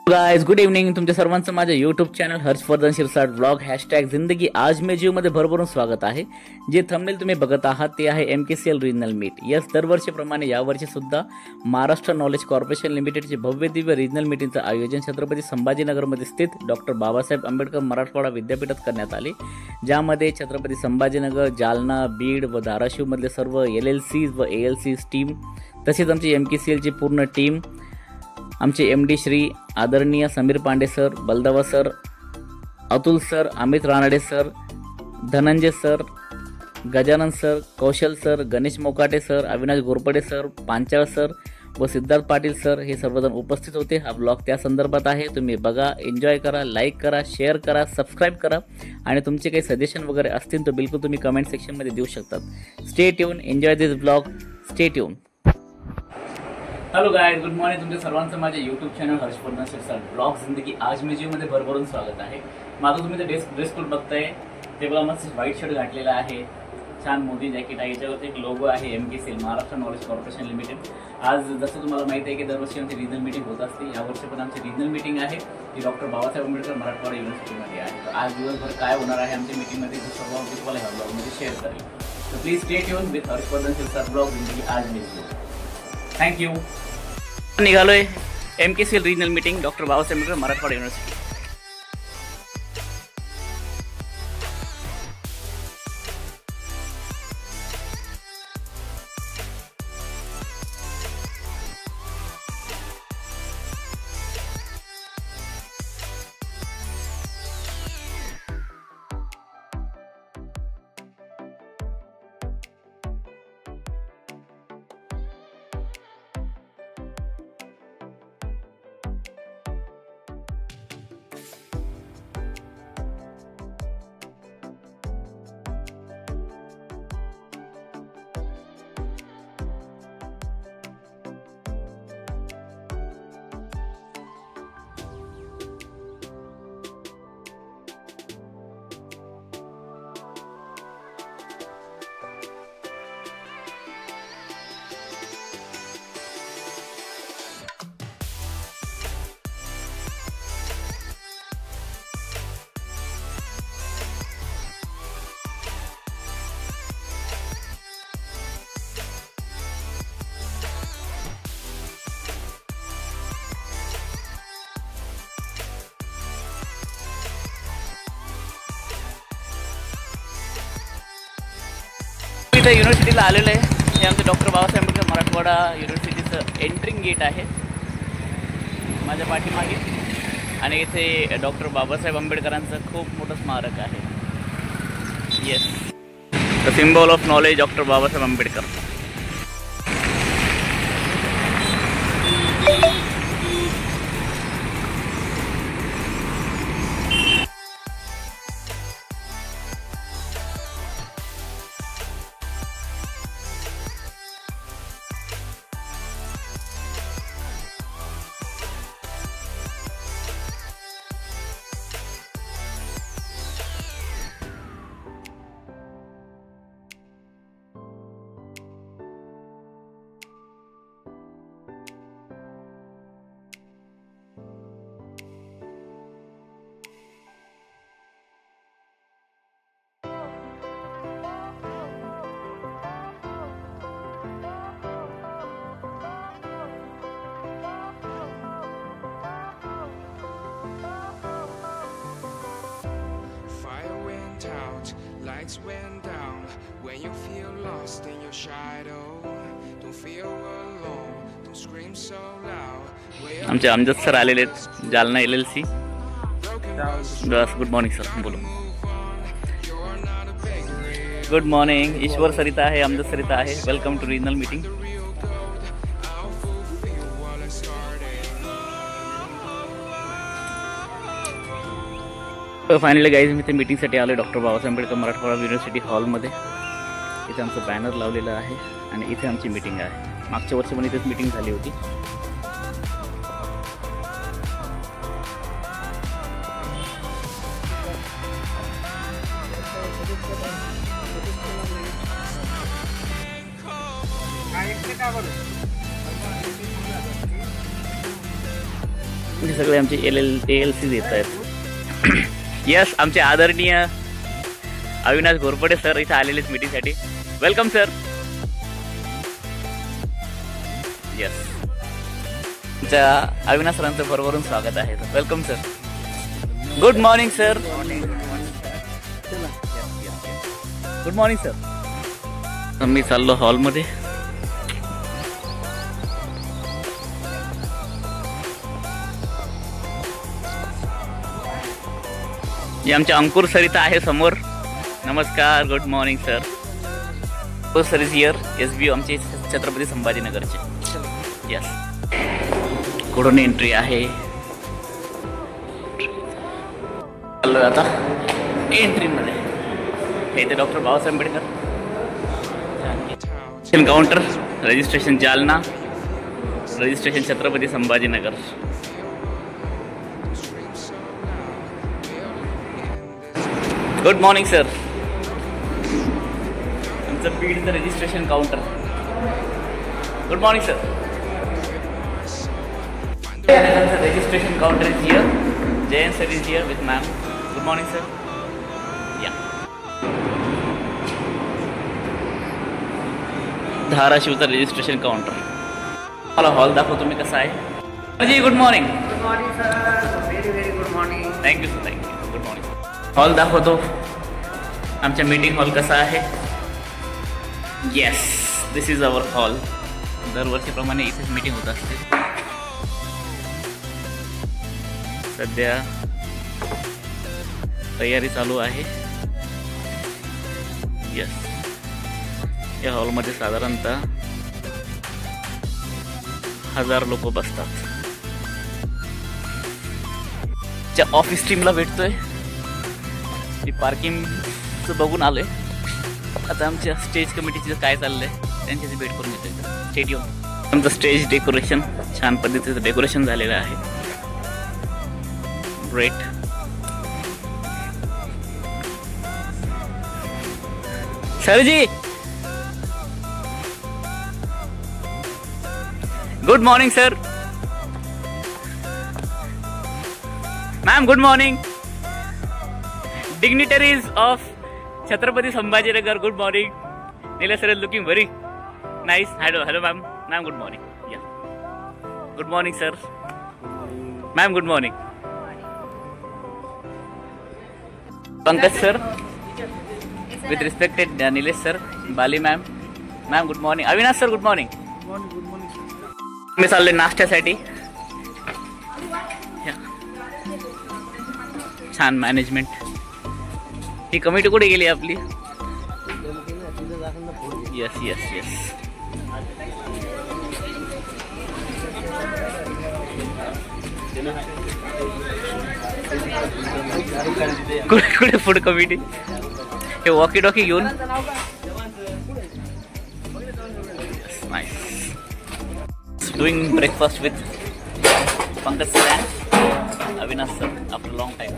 Guys good evening. तुमच्या सर्वांचं माझ्या YouTube channel Harshvardhan Shirsat blog #Zindagi Aaj Mein जीव मध्ये भरभरून स्वागत आहे. जे थंबनेल तुम्ही बघत आहात ते आहे MKCL रिजनल मीट. यस, दरवर्षीप्रमाणे यावर्षी सुद्धा महाराष्ट्र नॉलेज कॉर्पोरेशन लिमिटेडचे भव्य दिव्य रिजनल मीटिंगचं आयोजन छत्रपती संभाजीनगरमध्ये स्थित डॉक्टर बाबासाहेब आंबेडकर मराठवाडा विद्यापीठात करण्यात आले. ज्यामध्ये छत्रपती संभाजीनगर, जालना, बीड व धाराशिवमधले सर्व LLCs व ALCs टीम तसेच आमची MKCLची पूर्ण टीम, आमचे MD श्री आदरणीय Sameer Pande sir, Baldawa sir, Atul sir, Amit Ranade sir, Dhananjay sir, Gajanan sir, Kaushal sir, Ganesh Mokate sir, Avinash Ghorpade sir, Panchal sir व सिद्धार्थ पाटील सर हे सर्वजण उपस्थित होते. हा ब्लॉग त्या संदर्भात आहे. तुम्ही बघा, एन्जॉय करा, लाईक करा, शेअर करा, सबस्क्राईब करा आणि तुमचे काही सजेशन वगैरे असतील तर बिलकुल तुम्ही कमेंट सेक्शनमध्ये देऊ शकतात. Stay tune, enjoy this blog, stay tune. Hello guys, good morning. तुमच्या सर्वांचं माझ्या YouTube channel Harshvardhan Shirsat blog Zindagi Aaj Mein जीव मध्ये भरभरून स्वागत आहे. माझं तुम्ही ते ड्रेस कोड बघताय ते बघा, मस्त व्हाईट शर्ट घातलेला आहे, छान मोदी जॅकेट आहे, याच्यावरती एक लोगो आहे MKCL Maharashtra knowledge corporation limited. आज जसं तुम्हाला माहिती आहे की दरवर्षी आमची रिजनल मीटिंग होत असते. यावर्षी पण आमची रिजनल मीटिंग आहे ती डॉक्टर बाबासाहेब आंबेडकर मराठवाडा युनिव्हर्सिटीमध्ये आहे. तर आज दिवसभर काय होणार आहे आमच्या मीटिंगमध्ये ते सर्व आमची तुम्हाला ह्या ब्लॉगमध्ये शेअर करेल. तर please stay tune with Harshvardhan Shirsat blog Zindagi Aaj Mein जीव. थँक्यू. निघालोय MKCL regional meeting doctor Babasaheb Ambedkar Marathwada university. युनिव्हर्सिटीला आलेलं आहे. हे आमचं डॉक्टर बाबासाहेब आंबेडकर मराठवाडा युनिव्हर्सिटीचं एंट्रिंग गेट आहे माझ्या पाठीमागे. आणि इथे डॉक्टर बाबासाहेब आंबेडकरांचं खूप मोठं स्मारक आहे. Yes, the symbol of knowledge doctor Babasaheb Ambedkar. Lights went down when you feel lost in your shadow. Don't feel alone, don't scream so loud. आमचे अमजद सर आलेले आहेत, Jalna LLC. Good morning sir. बोलो. Good morning. ईश्वर सर इथं आहे, Amjad sir इथं आहे. Welcome to regional meeting. Finally guys मी ते मीटिंगसाठी आलो डॉक्टर बाबासाहेब आंबेडकर मराठवाडा युनिव्हर्सिटी हॉलमध्ये. इथे आमचं बॅनर लावलेलं आहे आणि इथे आमची मीटिंग आहे. मागच्या वर्षी पण इथेच मीटिंग झाली होती. हे सगळे आमचे ALCs येत आहेत. यस, आमचे आदरणीय अविनाश घोरपडे सर इथे आलेले मीटिंगसाठी. Welcome sir. यस, तुमच्या अविनाश सरांचं भरभरून स्वागत आहे. Welcome sir. Good morning sir. Good morning sir. मी चाललो हॉलमध्ये. हे आमचे अंकुर सर इथं आहे समोर. नमस्कार. Good morning sir. Ankur sir is here. SBU आमचे छत्रपती संभाजीनगरचे. यस, कुठून एंट्री आहे. चाललो आता एंट्रीमध्ये. हे इथे doctor Babasaheb Ambedkar counter. Registration Jalna, registration Chhatrapati Sambhajinagar. Good morning sir. आमचं बीडचं registration counter. Good morning sir. Registration counter is here. Jayant sir is here with ma'am. Good morning sir. या, धाराशिवचं रजिस्ट्रेशन काउंटर. मला हॉल दाखवतो मी कसा आहे. जी good morning. Good morning sir. Very good morning. Thank you sir. Thank you. Good morning. Hall दाखवतो आमच्या मीटिंग हॉल कसा आहे. Yes, this is our hall. दरवर्षीप्रमाणे इथेच मीटिंग होत असते. सध्या तयारी चालू आहे. येस, या हॉलमध्ये साधारणतः 1000 लोक बसतात. त्या ऑफिस टीमला भेटतोय. मी पार्किंगचं बघून आलोय. आता आमच्या स्टेज कमिटीचं काय चाललंय त्यांच्याशी भेट करून घेतोय. स्टेडियम आमचं स्टेज डेकोरेशन छान पद्धतीचं डेकोरेशन झालेलं आहे. ग्रेट. सरजी good morning sir. Ma'am good morning. Dignitaries of Chhatrapati Sambhajinagar, good morning. Nila sir is looking very nice. Hello ma'am. Ma'am, good morning. Yeah. Good morning sir. Ma'am, good morning. Pankaj sir. With respected Nilesh sir, Bali ma'am. Ma'am, good morning. Avinash sir, good morning. Good morning sir. मी चाललोय नाश्त्यासाठी. छान management. ही committee कुठे गेली आपली. Yes yes yes. कुठे food committee. हे वॉकी टॉकी घेऊन. Doing breakfast with Pankaj sir and Avinash sir after long time.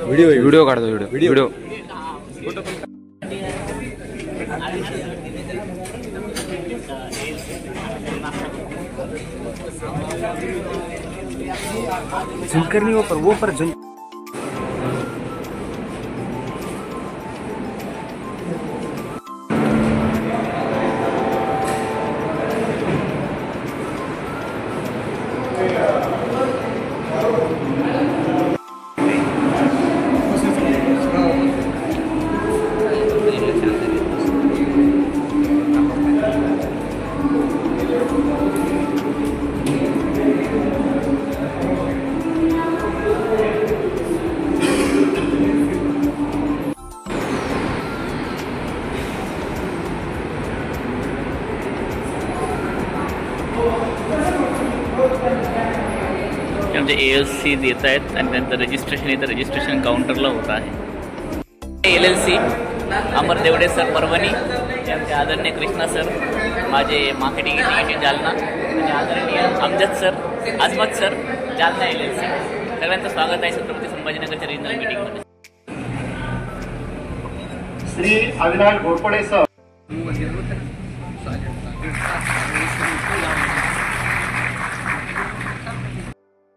Video काढतो. व्हिडिओ झूम करनी वो पर झूम. आमचे ALC येत आहेत आणि त्यांचं रजिस्ट्रेशन इथं रजिस्ट्रेशन काउंटरला होत आहे. LLC अमर देवडे सर परभणी, आमचे आदरणीय कृष्णा सर, माझे मार्केटिंग एक्झिक्युटिव्ह जालना, आणि आदरणीय अमजद सर, अजमत सर जालना LLC. सगळ्यांचं स्वागत आहे छत्रपती संभाजीनगरच्या रिजनल मीटिंगमध्ये. श्री अविनाश घोरपडे सर.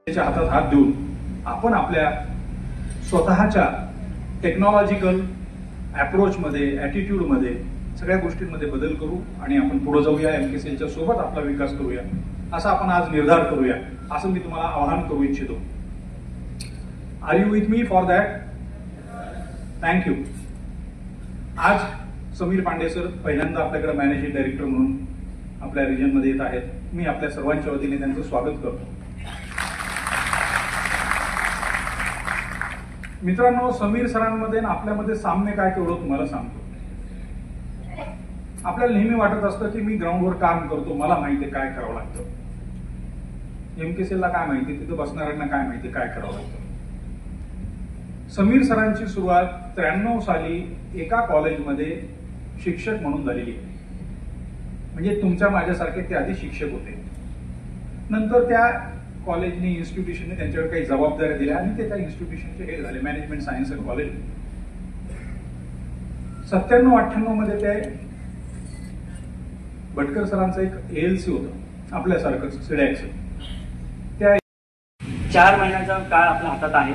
त्याच्या हातात हात देऊन आपण आपल्या स्वतःच्या टेक्नॉलॉजिकल अप्रोचमध्ये, ॲटिट्यूडमध्ये, सगळ्या गोष्टींमध्ये बदल करू आणि आपण पुढे जाऊया. MKCLच्या सोबत आपला विकास करूया असा आपण आज निर्धार करूया असं मी तुम्हाला आवाहन करू इच्छितो. Are you with me for that? Thank you. आज समीर पांडे सर पहिल्यांदा आपल्याकडे मॅनेजिंग डायरेक्टर म्हणून आपल्या रिजनमध्ये येत आहेत. मी आपल्या सर्वांच्या वतीने त्यांचं स्वागत करतो. मित्रांनो, समीर सरांमध्ये आणि आपल्यामध्ये साम्य काय तेवढं तुम्हाला सांगतो. आपल्याला नेहमी वाटत असतं की मी ग्राउंडवर काम करतो, मला माहिती आहे काय करावं लागतं. MKCLला काय माहिती, तिथं बसणाऱ्यांना काय माहिती काय करावं लागतं. समीर सरांची सुरुवात 93 साली एका कॉलेजमध्ये शिक्षक म्हणून झालेली आहे. म्हणजे तुमच्या माझ्यासारखे ते आधी शिक्षक होते. नंतर त्या कॉलेजने, इन्स्टिट्यूशनने त्यांच्यावर काही जबाबदाऱ्या दिल्या आणि ते त्या इन्स्टिट्यूशनचे हेड झाले, मॅनेजमेंट सायन्स अँड कॉलेज. 97-98 मध्ये ते भटकर सरांचं एक ALC होतं आपल्यासारखंच, सिडॅक्स. त्या 4 महिन्याचा काळ आपल्या हातात आहे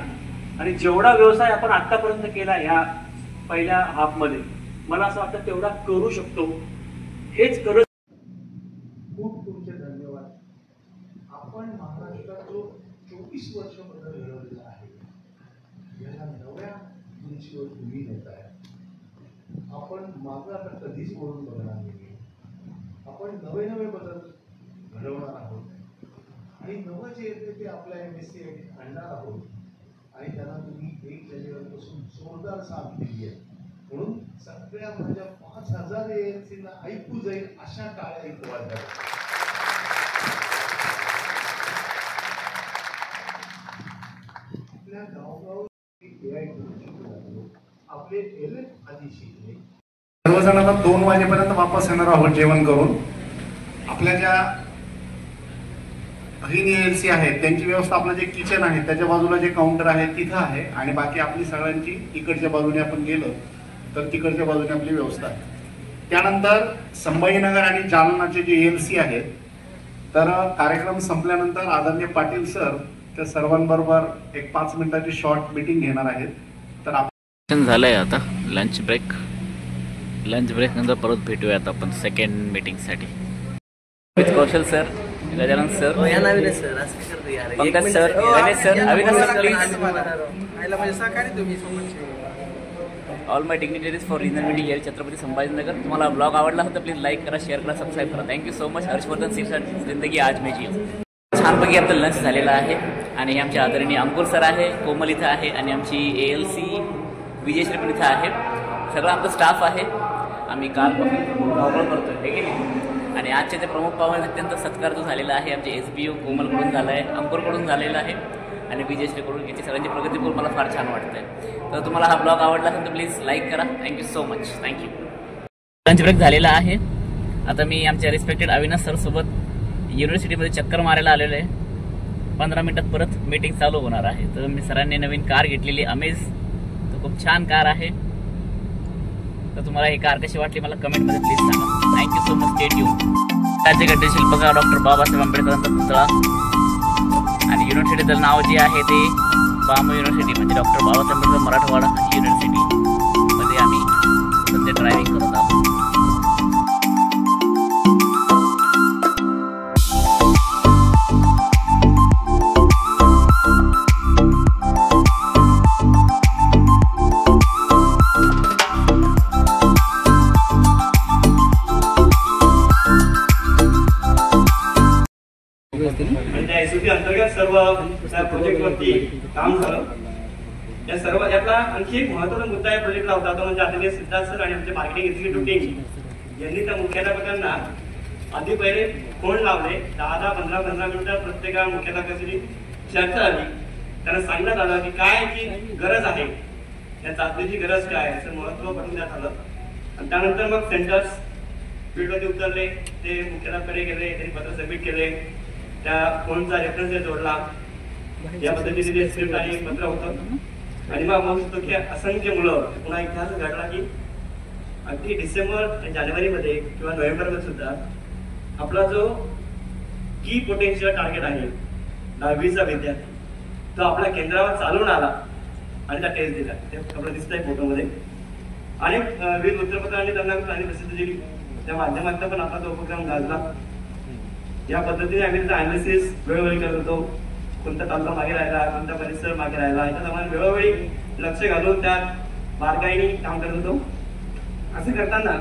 आणि जेवढा व्यवसाय आपण आतापर्यंत केला या पहिल्या हाफमध्ये, मला असं वाटतं तेवढा करू शकतो. हेच करत खूप तुमचे धन्यवाद. आपण महाराष्ट्रात जो 24 वर्ष बदल घडवलेला आहे याला नव्या उंचीवर तुम्ही नेत आहे. आपण मागं आता कधीच वळून बघणार नाही. आपण नवे नवे बदल घडवणार आहोत आणि नवं जे येते ते आपल्या MSC आणणार आहोत आणि त्यांना तुम्ही 1 जानेवारीपासून जोरदार साथ दिली आहे. म्हणून सगळ्या माझ्या 5000 ALCना ऐकू जाईल अशा टाळ्या इथं वाजतात. आपल्या गावगाव AI शिकलो, आपले LF आधी शिकले. सर्वजण आता 2 वाजेपर्यंत वापस येणार आहोत जेवण करून. आपल्या ज्या बहिणी ALC आहेत त्यांची व्यवस्था, आपलं जे किचन आहे त्याच्या बाजूला जे काउंटर आहे तिथं आहे आणि बाकी आपली सगळ्यांची इकडच्या बाजूने आपण गेलो तर तिकडच्या बाजूने आपली व्यवस्था आहे. त्यानंतर संभाजीनगर आणि जालनाचे जे ALC आहेत, तर कार्यक्रम संपल्यानंतर आदरणीय पाटील सर त्या सर्वांबरोबर एक 5 मिनिटाची शॉर्ट मीटिंग घेणार आहेत. तर आपण झालंय आता लंच ब्रेक नंतर परत भेटूयात आपण सेकंड मीटिंगसाठी. Kaushal sir, Gajanan sir, Pankaj sir, Ganesh sir, Avinash sir, please. All my dignitaries for regional meeting air Chhatrapati Sambhajinagar. तुम्हाला ब्लॉग आवडला तर प्लीज लाईक करा, शेअर करा, सबस्क्राईब करा. Thank you so much. Harshvardhan Sirsat, Zindagi Aaj में जियो. छानपैकी आपलं लंच झालेलं आहे आणि हे आमचे आदरणीय अंकुर सर आहे, कोमल इथं आहे आणि आमची ALC विजयश्री पण इथं आहे. सगळं आमचा स्टाफ आहे. आम्ही कालपासून धावपळ करतोय हे की नाही. आणि आजचे ते प्रमुख पाहुणे अत्यंत सत्कार जो झालेला आहे आमचे SBO कोमलकडून झाला आहे, अंकुरकडून झालेला आहे आणि विजयश्रीकडून. याची सगळ्यांची प्रगती बघून मला फार छान वाटतंय. तर तुम्हाला हा ब्लॉग आवडला असेल तर प्लीज लाईक करा. Thank you so much. Thank you. Lunch break झालेला आहे. आता मी आमच्या रिस्पेक्टेड अविनाश सर सोबत युनिव्हर्सिटीमध्ये चक्कर मारायला आलेलो आहे. 15 मिनिटात परत मीटिंग चालू होणार आहे. तर मी सरांनी नवीन कार घेतलेली अमेज, तर खूप छान कार आहे. तर तुम्हाला ही कार कशी वाटली मला कमेंटमध्ये प्लीज सांगा. Thank you so much. Stay tune. राज्यघटने शिल्पकार डॉक्टर बाबासाहेब आंबेडकरांचा पुतळा आणि युनिव्हर्सिटीचं नाव जे आहे ते बामू युनिव्हर्सिटी, म्हणजे डॉक्टर बाबासाहेब आंबेडकर मराठवाडा युनिव्हर्सिटी मध्ये आम्ही सध्या ड्रायव्हिंग करत आहोत. त्या SOP अंतर्गत सर्व त्या प्रोजेक्टवरती काम झालं. या सर्व यातला आणखी एक महत्त्वाचा मुद्दा या प्रोजेक्टला होता तो म्हणजे आदरणीय सिद्धार्थ सर आणि आमचे मार्केटिंग एक्झिक्युटिव्ह टीम यांनी त्या मुख्याध्यापकांना आधी पहिले फोन लावले. 10-15 मिनिटं प्रत्येका मुख्याध्यापकाची चर्चा झाली. त्यांना सांगण्यात आलं की काय याची गरज आहे, या चाचणीची गरज काय आहे याचं महत्त्व पटवून देण्यात आलं. आणि त्यानंतर मग सेंटर्स फील्डमध्ये उतरले, ते मुख्याध्यापकाकडे गेले, त्यांनी पत्र सबमिट केले, त्या फोनचा रेफरन्स जोडला या पद्धतीने ते स्क्रिप्ट आणि पत्र होतं आणि मग म्हणतो की असंख्य मुलं पुन्हा एकदा घडला की अगदी डिसेंबर जानेवारीमध्ये किंवा नोव्हेंबरमध्ये सुद्धा आपला जो की पोटेन्शियल टार्गेट आहे 10वीचा विद्यार्थी तो आपल्या केंद्रावर चालून आला आणि त्या टेस्ट दिला. ते आपल्याला दिसतंय फोटोमध्ये. अनेक विविध वृत्तपत्रांनी त्यांना प्रसिद्धी दिली. त्या माध्यमातून पण आपला तो उपक्रम गाजला. या पद्धतीने आम्ही त्याचा अनालिसिस वेळोवेळी करत होतो. कोणता तालुका मागे राहिला, कोणता परिसर मागे राहिला, याच्याप्रमाणे वेळोवेळी लक्ष घालून त्यात बारकाईने काम करत होतो. असं करताना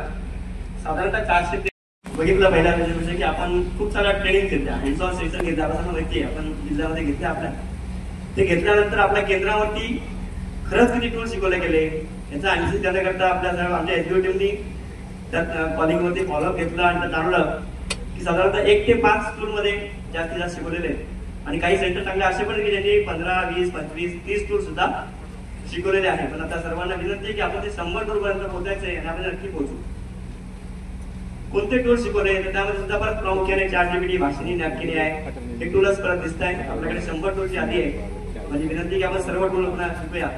साधारणतः 400 बघितलं पहिल्या म्हणजे की आपण खूप साऱ्या ट्रेनिंग घेतल्या, हँड्स ऑन सेशन घेतल्या. आपण माहिती आहे आपण जिल्ह्यामध्ये घेतल्या आपल्या. ते घेतल्यानंतर आपल्या केंद्रावरती खरंच किती टूल शिकवले गेले याचा अनालिसिस करण्याकरता आपल्या आमच्या एसबीओ टीमनी त्यात कॉलिंगवरती फॉलोअप घेतला आणि त्यात जाणवलं की साधारणतः 1 ते 5 टूल मध्ये जास्तीत जास्त शिकवलेले. आणि काही सेंटर चांगले असे पण की ज्यांनी 15, 20, 25, 30 टूल सुद्धा शिकवलेले आहे. पण आता सर्वांना विनंती आहे की आपण ते 100 टूल पर्यंत पोहोचायचे आणि आपण नक्की पोहोचू. कोणते टूल शिकवले तर त्यामध्ये सुद्धा परत प्रामुख्याने ChatGPT, भाषिणी, नॅपकिनी आहे. हे टूलच परत दिसत आहे. आपल्याकडे 100 टूलची यादी आहे. म्हणजे विनंती की आपण सर्व टूल आपण शिकूया.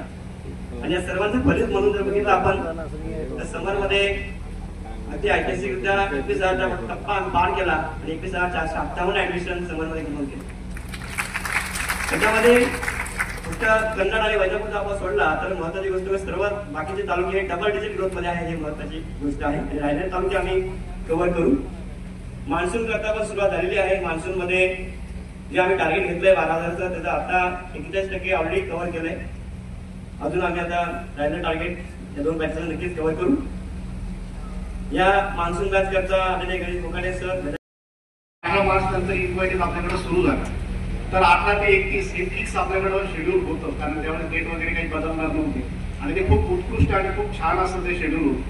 आणि या सर्वांचं फलित म्हणून जर बघितलं आपण तर समरमध्ये अगदी ऐतिहासिकरित्या 21,000चा टप्पा पार केला आणि 21,458 ऍडमिशन समरमध्ये घेऊन केले. त्याच्यामध्ये फक्त कन्नड आणि वैजापूरचा आपण सोडला तर महत्वाची गोष्ट सर्व बाकीचे तालुके डबल डिजिट ग्रोथ मध्ये आहे. ही महत्वाची गोष्ट आहे. आणि राहिलेले तालुके आम्ही कव्हर करू. मान्सून करता पण सुरुवात झालेली आहे. मान्सून मध्ये जे आम्ही टार्गेट घेतलंय 12,000चं त्याचं आता 41% ऑलरेडी कव्हर केलंय. अजून आम्ही आता राहिलेलं टार्गेट या 2 बॅचला नक्कीच कव्हर करू. या मान्सून बॅच करता आलेले गणेश कोकाटे सर 18 मार्च नंतर इन्क्वायरीज आपल्याकडे सुरू झाला. तर 18 ते 31 हे फिक्स आपल्याकडे शेड्यूल होतं कारण त्यावेळेस डेट वगैरे काही बदलणार नव्हते आणि ते खूप उत्कृष्ट आणि खूप छान असं ते शेड्यूल होतं.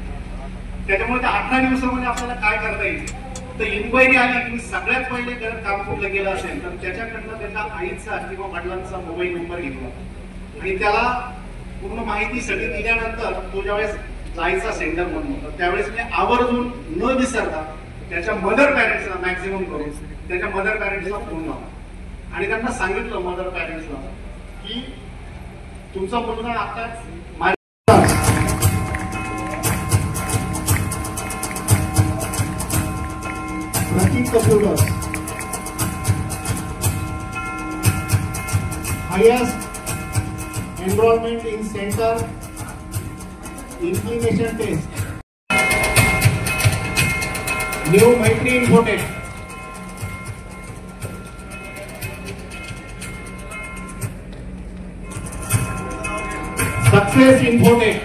त्याच्यामुळे त्या 18 दिवसामध्ये आपल्याला काय करता येईल तर इन्क्वायरी आली की सगळ्यात पहिले जर काम कुठलं गेलं असेल तर त्याच्याकडनं त्याच्या आईचा किंवा वडिलांचा मोबाईल नंबर घेतला आणि त्याला पूर्ण माहिती सगळी दिल्यानंतर तो ज्यावेळेस जायचा सेंटर म्हणून त्यावेळेस मी आवर्जून न विसरता त्याच्या मदर पॅरेंट्सला मॅक्झिमम करून त्याच्या मदर पॅरेंट्सला फोन लावला आणि त्यांना सांगितलं मदर पॅरेंट्सला की तुमचा मुलगा आता Prateek computers highest enrolment in centre inclination test. New Maitri Infotech. Success Infotech.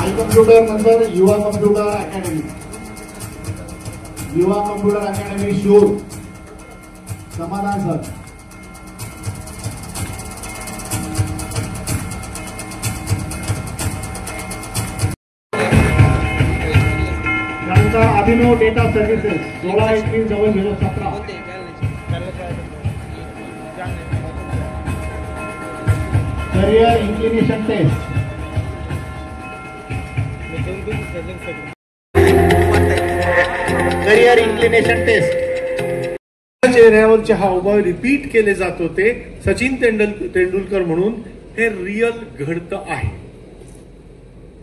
iComputer नंतर Yuva computer academy. Yuva computer academy शोर Samadhan sir. Abhinav data services 16/21/2017. Career inclination test. Career inclination test. चेहऱ्यावरचे हावभाव रिपीट केले जात होते सचिन तेंडुलकर म्हणून हे रिअल घडतं आहे.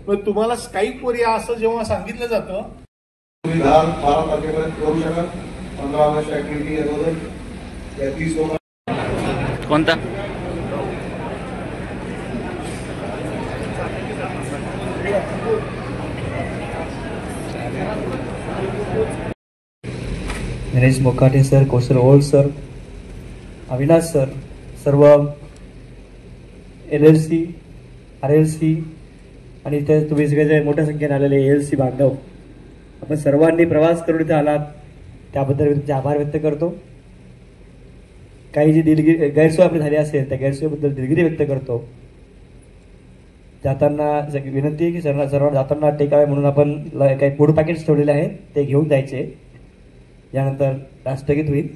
पण तुम्हाला स्काईपवर या असं जेव्हा सांगितलं जातं तुम्ही 10-12 तारखेपर्यंत करू शकाल. 15 ऑगस्ट ऍक्टिव्हिटी अगोदर 30 ऑगस्ट कोणता गणेश मोकाटे सर, कौशल ओळ सर, अविनाश सर, सर्व LLC, RLC आणि इथे तुम्ही सगळे जे मोठ्या संख्येने आलेले ALC बांधव आपण सर्वांनी प्रवास करून इथे आलात त्याबद्दल मी तुमचे आभार व्यक्त करतो. काही जी दिलगिरी गैरसोय आपली झाली असेल त्या गैरसोयीबद्दल दिलगिरी व्यक्त करतो. जाताना विनंती आहे की सर्वांना जाताना टेकावे म्हणून आपण काही फूड पॅकेट्स ठेवलेले आहेत ते घेऊन जायचे. यानंतर राष्ट्रगीत होईल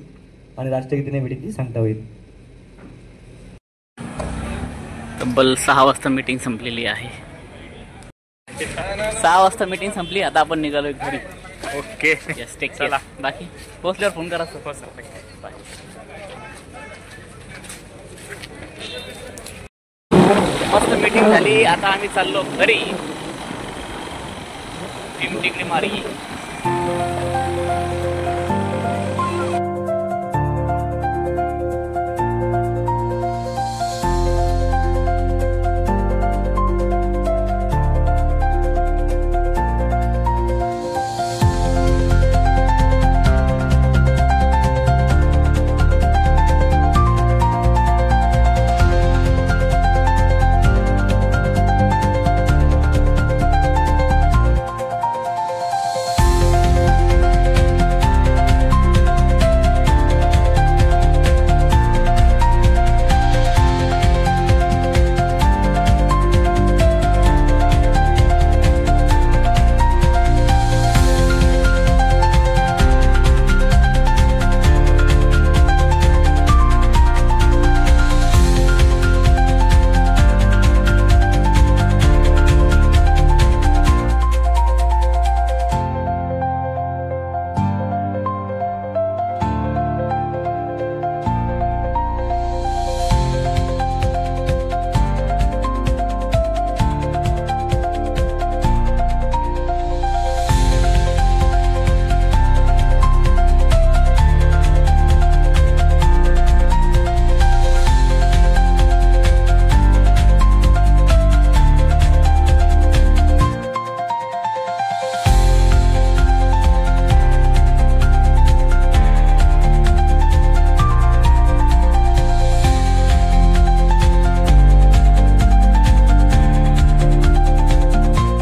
आणि राष्ट्रगीताने मीटिंगची सांगता होईल. तब्बल 6 वाजता मीटिंग संपलेली आहे. 6 वाजता मीटिंग संपली. आता आपण निघालोय घरी. Okay yes take care. बाकी पोहोचल्यावर फोन करा सर. बाय. मस्त मीटिंग झाली. आता आम्ही चाललो घरी. टिकडी मारी.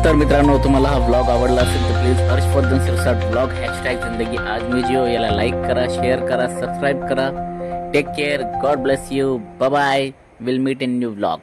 तर मित्रांनो, तुम्हाला हा ब्लॉग आवडला असेल तर प्लीज हर्षवर्धन शिरसाट ब्लॉग #जिंदगी आज में जियो याला लाईक करा, शेअर करा, सबस्क्राईब करा. Take care. God bless you. Bye bye. Will meet in new blog.